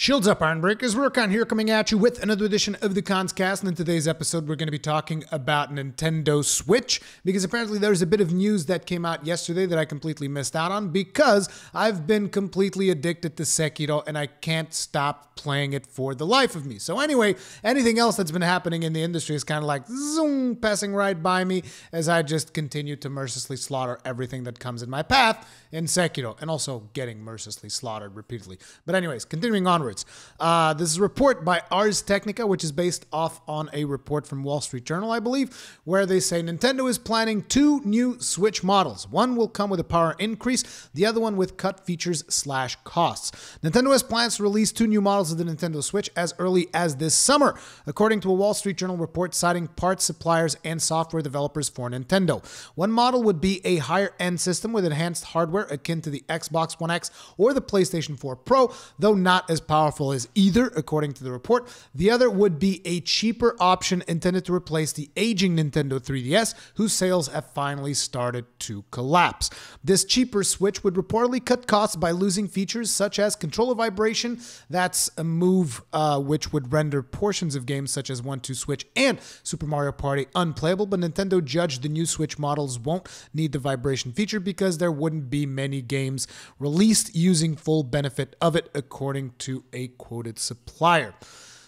Shields up, Ironbreakers. Rurikhan here coming at you with another edition of the Conscast. And in today's episode, we're going to be talking about Nintendo Switch, because apparently there's a bit of news that came out yesterday that I completely missed out on because I've been completely addicted to Sekiro and I can't stop playing it for the life of me. So anyway, anything else that's been happening in the industry is kind of like zoom, passing right by me as I just continue to mercilessly slaughter everything that comes in my path in Sekiro, and also getting mercilessly slaughtered repeatedly. But anyways, continuing onwards. This is a report by Ars Technica, which is based off on a report from Wall Street Journal, I believe, where they say Nintendo is planning 2 new Switch models. One will come with a power increase, the other one with cut features / costs. Nintendo has plans to release 2 new models of the Nintendo Switch as early as this summer, according to a Wall Street Journal report citing parts suppliers and software developers for Nintendo. One model would be a higher-end system with enhanced hardware akin to the Xbox One X or the PlayStation 4 Pro, though not as powerful as either, according to the report. The other would be a cheaper option intended to replace the aging Nintendo 3DS, whose sales have finally started to collapse. This cheaper Switch would reportedly cut costs by losing features such as controller vibration. That's a move which would render portions of games such as 1-2 Switch and Super Mario Party unplayable, but Nintendo judged the new Switch models won't need the vibration feature because there wouldn't be many games released using full benefit of it, according to a quoted supplier.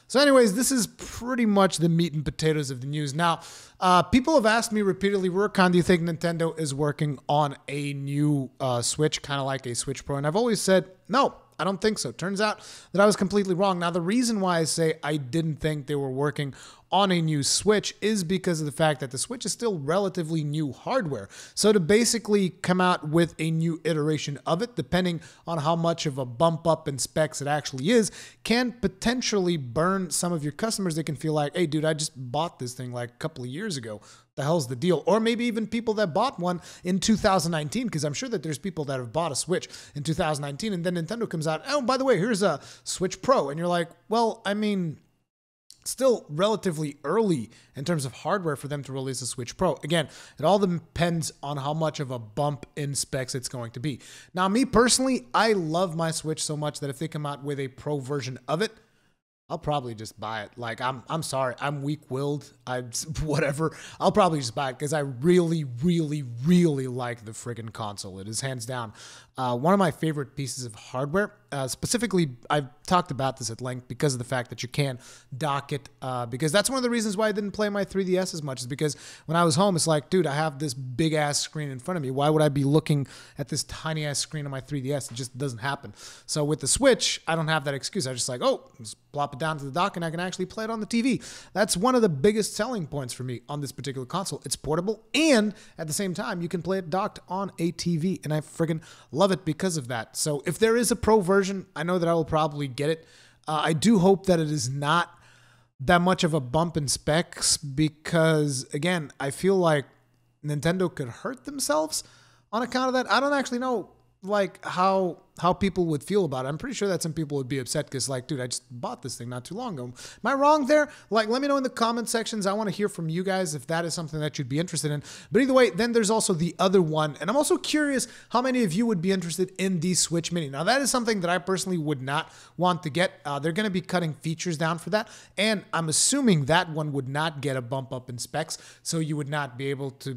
So anyways, this is pretty much the meat and potatoes of the news. Now, people have asked me repeatedly, Rurikhan, do you think Nintendo is working on a new Switch, kind of like a Switch Pro? And I've always said, no, I don't think so. Turns out that I was completely wrong. Now, the reason why I say I didn't think they were working on a new Switch is because of the fact that the Switch is still relatively new hardware. So to basically come out with a new iteration of it, depending on how much of a bump up in specs it actually is, can potentially burn some of your customers. They can feel like, hey, dude, I just bought this thing like a couple of years ago. The hell's the deal? Or maybe even people that bought one in 2019, because I'm sure that there's people that have bought a Switch in 2019 and then Nintendo comes out, oh, by the way, here's a Switch Pro. And you're like, well, I mean, still relatively early in terms of hardware for them to release a Switch Pro. Again, it all depends on how much of a bump in specs it's going to be. Now, me personally, I love my Switch so much that if they come out with a Pro version of it, I'll probably just buy it. Like, I'm sorry, I'm weak-willed. Whatever. I'll probably just buy it because I really, really, really like the friggin' console. It is hands down one of my favorite pieces of hardware. Specifically, I've talked about this at length because of the fact that you can dock it. Because that's one of the reasons why I didn't play my 3DS as much, is because when I was home, it's like, dude, I have this big-ass screen in front of me. Why would I be looking at this tiny-ass screen on my 3DS? It just doesn't happen. So with the Switch, I don't have that excuse. I just like, oh, just plop it down to the dock and I can actually play it on the TV. That's one of the biggest selling points for me on this particular console. It's portable, and at the same time, you can play it docked on a TV, and I friggin' love it because of that. So if there is a Pro version, I know that I will probably get it. I do hope that it is not that much of a bump in specs because, again, I feel like Nintendo could hurt themselves on account of that. I don't actually know like how people would feel about it. I'm pretty sure that some people would be upset because, like, dude, I just bought this thing not too long ago. Am I wrong there? Like, let me know in the comment sections. I want to hear from you guys if that is something that you'd be interested in. But either way, then there's also the other one. And I'm also curious how many of you would be interested in the Switch Mini. Now, that is something that I personally would not want to get. They're going to be cutting features down for that. And I'm assuming that one would not get a bump up in specs. So you would not be able to,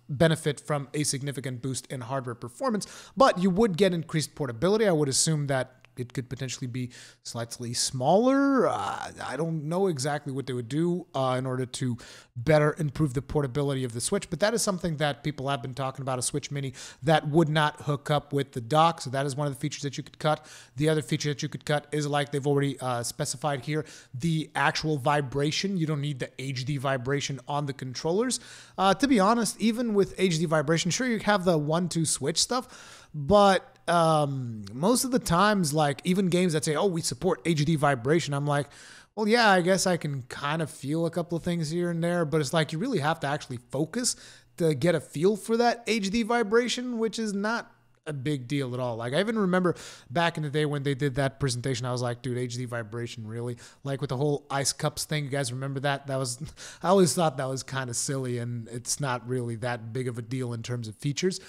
benefit from a significant boost in hardware performance, but you would get increased portability. I would assume that it could potentially be slightly smaller. I don't know exactly what they would do in order to better improve the portability of the Switch, but that is something that people have been talking about, a Switch Mini that would not hook up with the dock. So that is one of the features that you could cut. The other feature that you could cut is, like they've already specified here, the actual vibration. You don't need the HD vibration on the controllers. To be honest, even with HD vibration, sure, you have the 1-2 Switch stuff, but most of the times, like even games that say, oh, we support HD vibration, I'm like, well, yeah, I guess I can kind of feel a couple of things here and there, but it's like you really have to actually focus to get a feel for that HD vibration, which is not a big deal at all. Like, I even remember back in the day when they did that presentation, I was like, dude, HD vibration, really? Like with the whole ice cups thing, you guys remember that? That was, I always thought that was kind of silly, and it's not really that big of a deal in terms of features.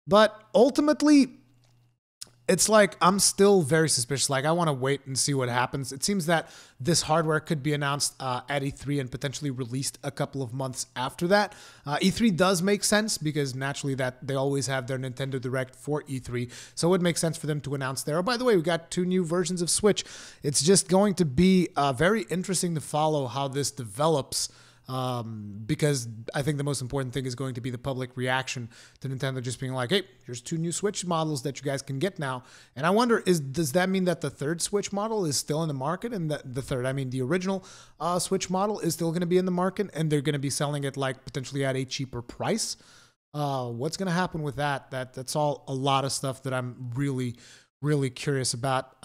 But ultimately, it's like I'm still very suspicious. Like I want to wait and see what happens. It seems that this hardware could be announced at E3 and potentially released a couple of months after that. E3 does make sense because naturally that they always have their Nintendo Direct for E3, so it would make sense for them to announce there. Oh, by the way, we got 2 new versions of Switch. It's just going to be very interesting to follow how this develops. Because I think the most important thing is going to be the public reaction to Nintendo just being like, hey, here's 2 new Switch models that you guys can get now. And I wonder, does that mean that the third Switch model is still in the market? And the original Switch model is still going to be in the market and they're going to be selling it like potentially at a cheaper price? What's going to happen with that? That's all a lot of stuff that I'm really, really curious about.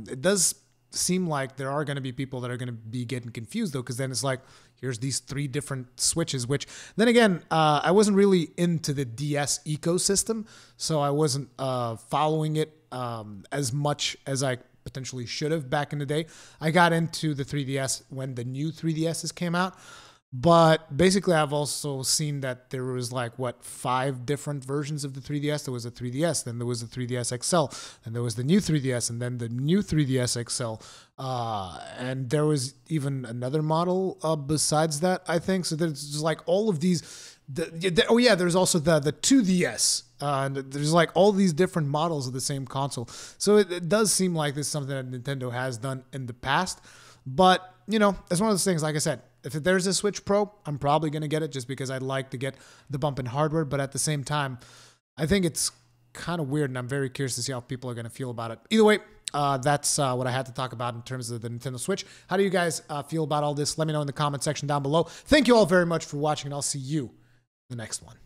It does seem like there are going to be people that are going to be getting confused though, because then it's like, here's these 3 different Switches, which then again, I wasn't really into the DS ecosystem, so I wasn't following it as much as I potentially should have back in the day. I got into the 3DS when the new 3DSs came out. But basically, I've also seen that there was like, 5 different versions of the 3DS. There was a 3DS, then there was a 3DS XL, and there was the new 3DS, and then the new 3DS XL. And there was even another model besides that, I think. So there's just like all of these. There's also the 2DS. And there's like all these different models of the same console. So it does seem like this is something that Nintendo has done in the past. But, it's one of those things, like I said, if there's a Switch Pro, I'm probably going to get it just because I'd like to get the bump in hardware. But at the same time, I think it's kind of weird, and I'm very curious to see how people are going to feel about it. Either way, that's what I had to talk about in terms of the Nintendo Switch. How do you guys feel about all this? Let me know in the comment section down below. Thank you all very much for watching, and I'll see you in the next one.